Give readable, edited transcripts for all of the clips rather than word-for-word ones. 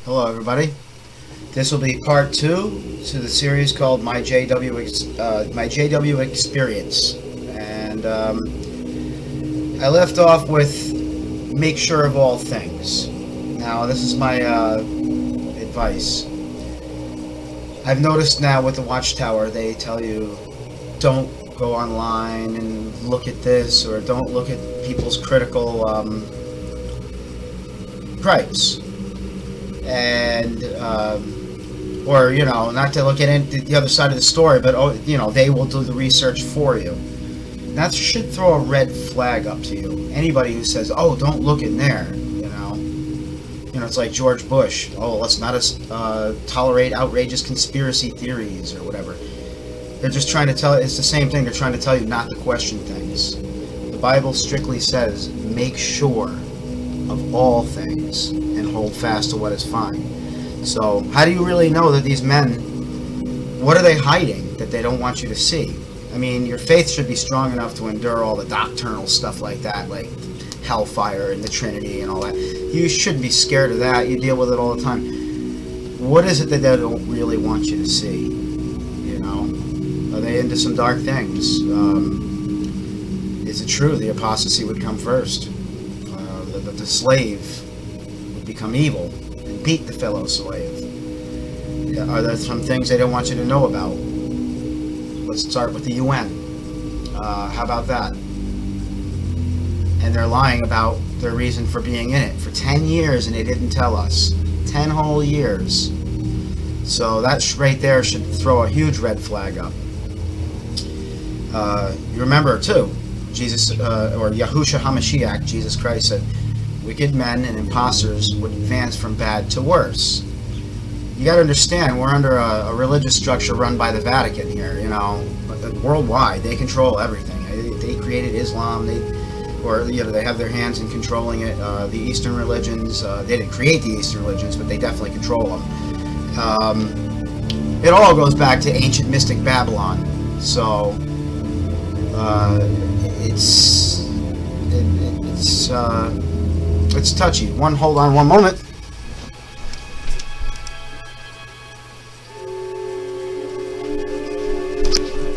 Hello, everybody. This will be part 2 to the series called My JW Experience, and I left off with make sure of all things. Now, this is my advice. I've noticed now with the Watchtower, they tell you don't go online and look at this, or don't look at people's critical gripes. And or not to look at the other side of the story, but they will do the research for you. That should throw a red flag up to you. Anybody who says, "Oh, don't look in there," it's like George Bush. "Oh, let's not tolerate outrageous conspiracy theories," or whatever. They're just trying to tell. It's the same thing. They're trying to tell you not to question things. The Bible strictly says, "Make sure of all things and hold fast to what is fine." So how do you really know that these men, what are they hiding that they don't want you to see? I mean, your faith should be strong enough to endure all the doctrinal stuff like that, like hellfire and the Trinity and all that. You shouldn't be scared of that. You deal with it all the time. What is it that they don't really want you to see? Are they into some dark things? Is it true the apostasy would come first? That the slave would become evil and beat the fellow slave? Are there some things they don't want you to know about? Let's start with the UN. How about that? And they're lying about their reason for being in it for 10 years, and they didn't tell us. 10 whole years. So that right there should throw a huge red flag up. You remember too, Jesus, or Yahushua HaMashiach, Jesus Christ said, wicked men and imposters would advance from bad to worse. You got to understand, we're under a religious structure run by the Vatican here, worldwide. They control everything. They created Islam, they have their hands in controlling it. The Eastern religions, they didn't create the Eastern religions, but they definitely control them. It all goes back to ancient mystic Babylon. So it's touchy. Hold on one moment.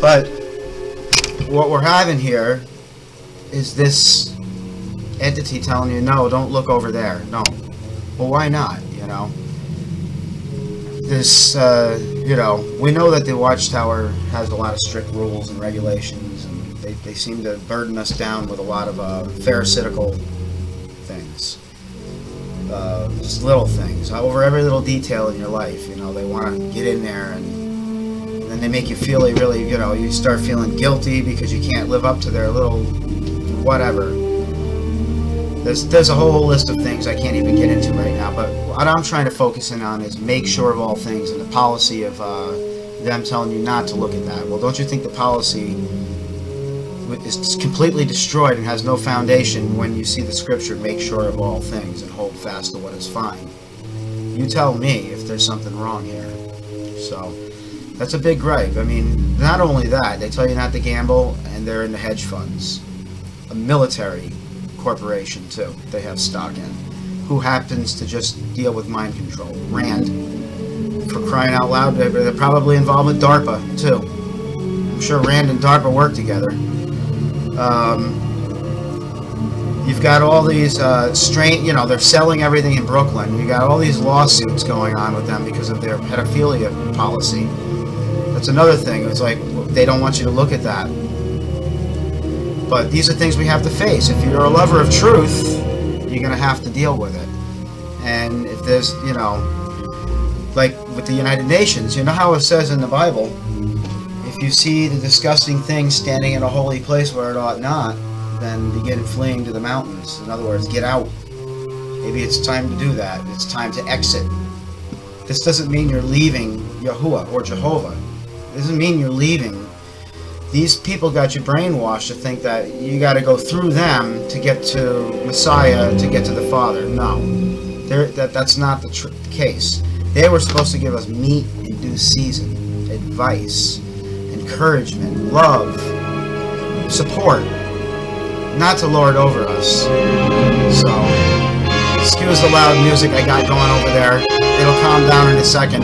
But what we're having here is this entity telling you, no, don't look over there. No. Well, why not? This, we know that the Watchtower has a lot of strict rules and regulations, and they seem to burden us down with a lot of pharisaical things. Just little things. Over every little detail in your life, they want to get in there, and then they make you feel really, you start feeling guilty because you can't live up to their little whatever. There's a whole list of things I can't even get into right now, but what I'm trying to focus in on is make sure of all things, and the policy of them telling you not to look at that. Well, don't you think the policy is completely destroyed and has no foundation when you see the scripture, make sure of all things and hold fast to what is fine? You tell me if there's something wrong here. So that's a big gripe. I mean, not only that, they tell you not to gamble, and they're in the hedge funds. A military corporation too they have stock in, who happens to just deal with mind control. Rand, for crying out loud, they're probably involved with DARPA too. I'm sure Rand and DARPA work together. You've got all these they're selling everything in Brooklyn. You got all these lawsuits going on with them because of their pedophilia policy. That's another thing. It's like they don't want you to look at that. But these are things we have to face. If you're a lover of truth, you're going to have to deal with it. And if there's, like with the United Nations, how it says in the Bible, if you see the disgusting thing standing in a holy place where it ought not, then begin fleeing to the mountains. In other words, get out. Maybe it's time to do that. It's time to exit. This doesn't mean you're leaving Yahuwah or Jehovah. It doesn't mean you're leaving. These people got you brainwashed to think that you got to go through them to get to Messiah, to get to the Father. No, that's not the case. They were supposed to give us meat in due season, advice, encouragement, love, support, not to lord over us. So Excuse the loud music I got going over there. It'll calm down in a second.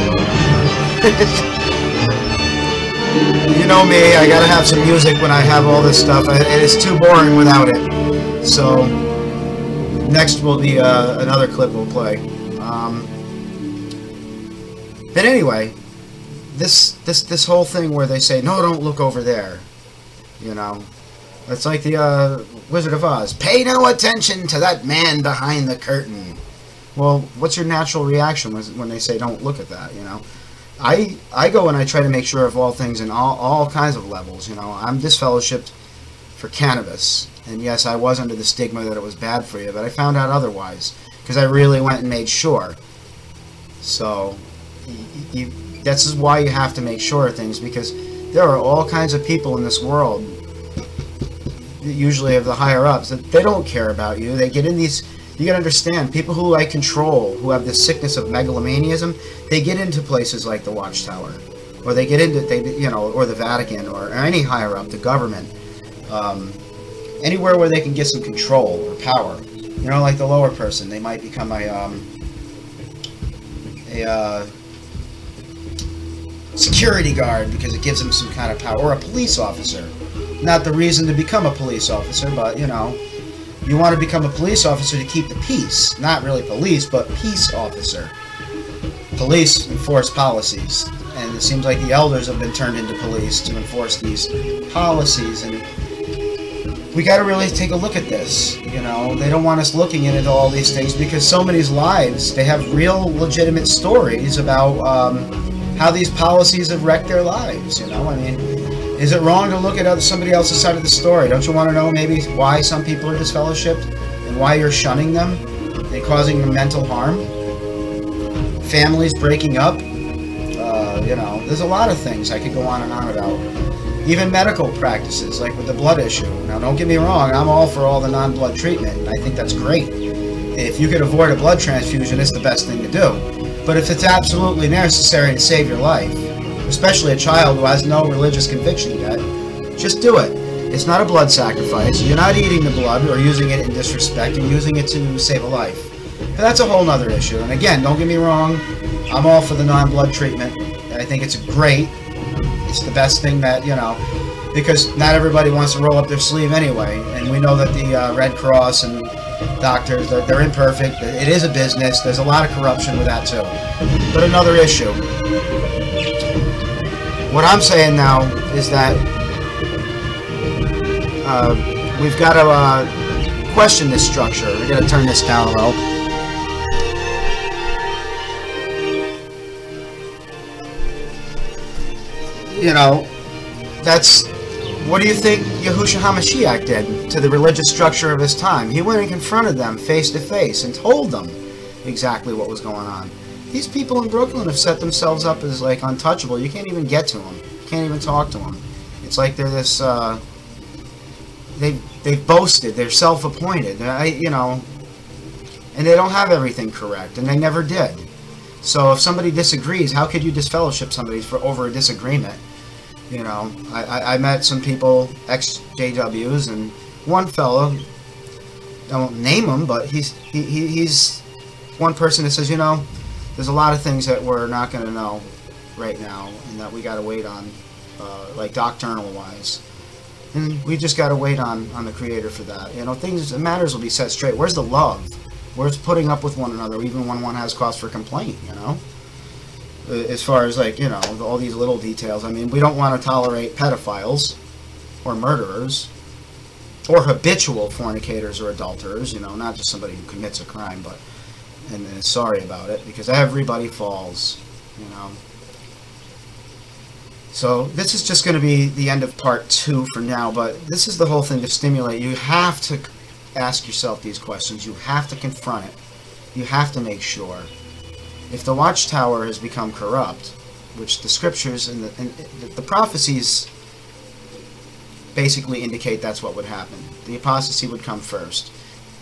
You know me, I gotta have some music when I have all this stuff. It is too boring without it. So, next will be another clip we'll play. But anyway, this whole thing where they say, no, don't look over there. You know, it's like the Wizard of Oz. Pay no attention to that man behind the curtain. Well, what's your natural reaction when they say don't look at that, you know? I go and I try to make sure of all things in all kinds of levels, you know. I'm disfellowshipped for cannabis. And yes, I was under the stigma that it was bad for you, but I found out otherwise. Because I really went and made sure. So, that's why you have to make sure of things, because there are all kinds of people in this world, usually of the higher-ups, that they don't care about you. They get in these... You gotta understand, people who like control, who have this sickness of megalomaniaism, they get into places like the Watchtower, or they get into, you know, or the Vatican, or any higher up, the government, anywhere where they can get some control or power. You know, like the lower person, they might become a security guard because it gives them some kind of power, or a police officer. Not the reason to become a police officer, but you know. You want to become a police officer to keep the peace. Not really police, but peace officer. Police enforce policies. And it seems like the elders have been turned into police to enforce these policies. And we got to really take a look at this. You know, they don't want us looking into all these things because so many lives, they have real legitimate stories about how these policies have wrecked their lives. You know, I mean... Is it wrong to look at somebody else's side of the story? Don't you want to know maybe why some people are disfellowshipped? And why you're shunning them? And causing them mental harm? Families breaking up? You know, there's a lot of things I could go on and on about. Even medical practices, like with the blood issue. Now, don't get me wrong, I'm all for all the non-blood treatment. I think that's great. If you could avoid a blood transfusion, it's the best thing to do. But if it's absolutely necessary to save your life, especially a child who has no religious conviction yet, just do it. It's not a blood sacrifice. You're not eating the blood or using it in disrespect. You're using it to save a life. But that's a whole nother issue. And again, don't get me wrong, I'm all for the non-blood treatment. I think it's great. It's the best thing that, you know, because not everybody wants to roll up their sleeve anyway. And we know that the Red Cross and doctors, they're imperfect. It is a business. There's a lot of corruption with that too. But another issue. What I'm saying now is that we've got to question this structure. We're going to turn this down a little. You know, that's... What do you think Yahushua HaMashiach did to the religious structure of his time? He went and confronted them face to face and told them exactly what was going on. These people in Brooklyn have set themselves up as, like, untouchable. You can't even get to them. You can't even talk to them. It's like they're this, they've boasted. They're self-appointed. You know, and they don't have everything correct, and they never did. So if somebody disagrees, how could you disfellowship somebody over a disagreement? You know, I met some people, ex-JWs, and one fellow, I won't name him, but he's one person that says, you know, there's a lot of things that we're not going to know right now, and that we got to wait on, like doctrinal-wise. And we just got to wait on the Creator for that. You know, matters will be set straight. Where's the love? Where's putting up with one another, even when one has cause for complaint, you know? As far as, like, you know, all these little details. I mean, we don't want to tolerate pedophiles, or murderers, or habitual fornicators or adulterers, you know, not just somebody who commits a crime, but... and is sorry about it, because everybody falls, you know. So this is just going to be the end of part 2 for now, but this is the whole thing to stimulate. You have to ask yourself these questions. You have to confront it. You have to make sure. If the Watchtower has become corrupt, which the scriptures and the prophecies basically indicate that's what would happen. The apostasy would come first.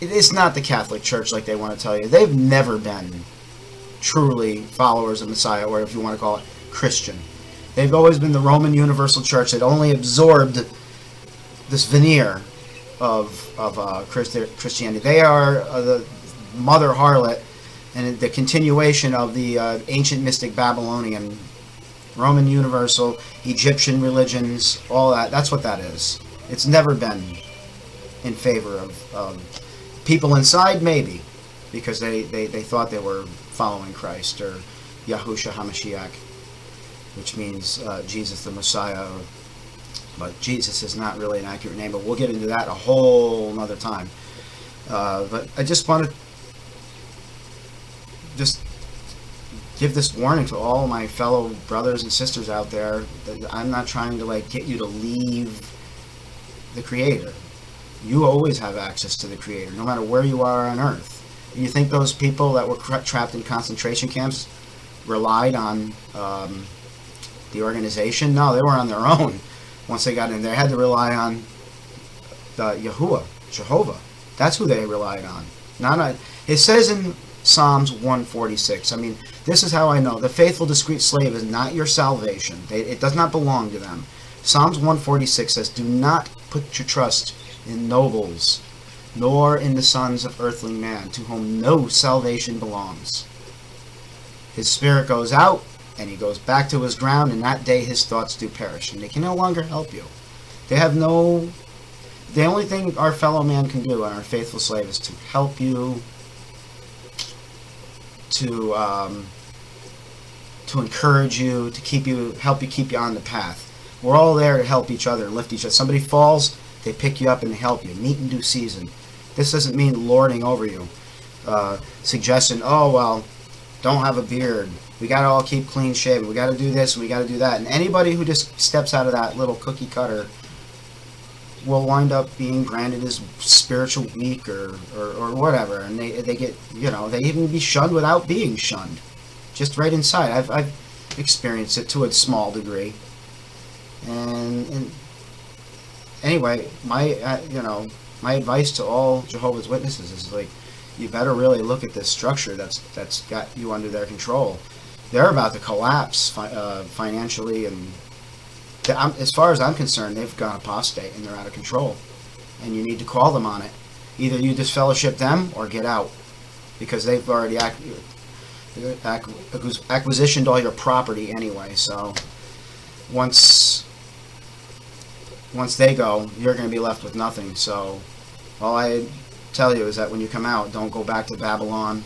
It is not the Catholic Church like they want to tell you. They've never been truly followers of Messiah, or if you want to call it Christian. They've always been the Roman Universal Church that only absorbed this veneer of Christianity. They are mother harlot and the continuation of the ancient mystic Babylonian, Roman universal, Egyptian religions, all that. That's what that is. It's never been in favor of people inside, maybe, because they thought they were following Christ, or Yahushua HaMashiach, which means Jesus the Messiah. But Jesus is not really an accurate name, but we'll get into that a whole nother time. But I just want to just give this warning to all my fellow brothers and sisters out there that I'm not trying to like get you to leave the Creator. You always have access to the Creator, no matter where you are on earth. And you think those people that were trapped in concentration camps relied on the organization? No, they were on their own. Once they got in there, they had to rely on Yahuwah, Jehovah. That's who they relied on. Not on. It says in Psalms 146. I mean, this is how I know. The faithful, discreet slave is not your salvation. It does not belong to them. Psalms 146 says, do not put your trust in nobles, nor in the sons of earthly man, to whom no salvation belongs. His spirit goes out, and he goes back to his ground, and that day his thoughts do perish, and they can no longer help you. They have no... The only thing our fellow man can do, and our faithful slave, is to help you, to encourage you, to help you keep you on the path. We're all there to help each other, lift each other. Somebody falls, they pick you up and help you. Meet in due season. This doesn't mean lording over you, suggesting, oh well, don't have a beard. We got to all keep clean shaven. We got to do this and we got to do that. And anybody who just steps out of that little cookie cutter will wind up being branded as spiritual weak or whatever. And they get, you know, they even be shunned without being shunned. Just right inside. I've experienced it to a small degree. And anyway, my my advice to all Jehovah's Witnesses is like, you better really look at this structure that's got you under their control. They're about to collapse financially, and as far as I'm concerned, they've gone apostate and they're out of control. And you need to call them on it. Either you disfellowship them or get out, because they've already acquisitioned all your property anyway. So once they go, you're going to be left with nothing. So all I tell you is that when you come out, don't go back to Babylon.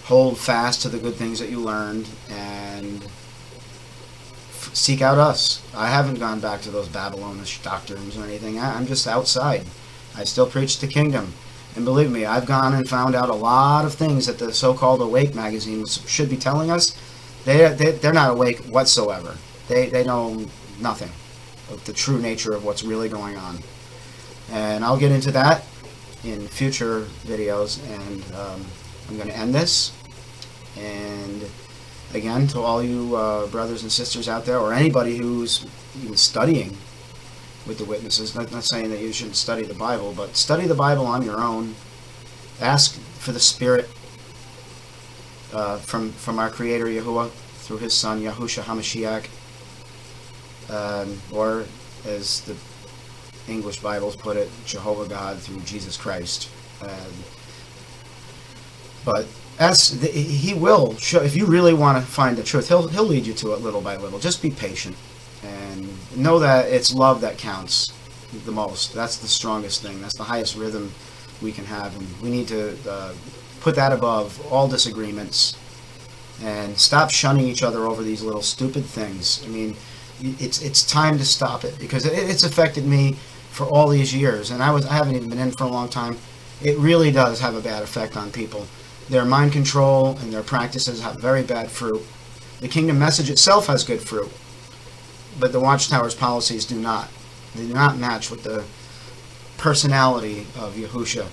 Hold fast to the good things that you learned and seek out us. I haven't gone back to those Babylonish doctrines or anything. I'm just outside. I still preach the kingdom. And believe me, I've gone and found out a lot of things that the so-called Awake magazine should be telling us. They're not awake whatsoever. They know nothing of the true nature of what's really going on. And I'll get into that in future videos, and I'm going to end this. And again, to all you brothers and sisters out there, or anybody who's even studying with the witnesses, not saying that you shouldn't study the Bible, but study the Bible on your own. Ask for the Spirit from our Creator Yahuwah through His Son Yahushua HaMashiach, or as the English Bibles put it, Jehovah God through Jesus Christ. But He will show. If you really want to find the truth, He'll lead you to it little by little. Just be patient and know that it's love that counts the most. That's the strongest thing. That's the highest rhythm we can have, and we need to put that above all disagreements and stop shunning each other over these little stupid things. I mean, it's time to stop it, because it's affected me for all these years, and I haven't even been in for a long time. It really does have a bad effect on people. Their mind control and their practices have very bad fruit. The kingdom message itself has good fruit, but the Watchtower's policies do not. They do not match with the personality of Yahushua,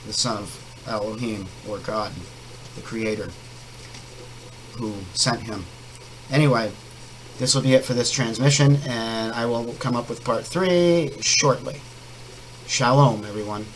the son of Elohim, or God, the Creator, who sent him. Anyway, this will be it for this transmission, and I will come up with part 3 shortly. Shalom, everyone.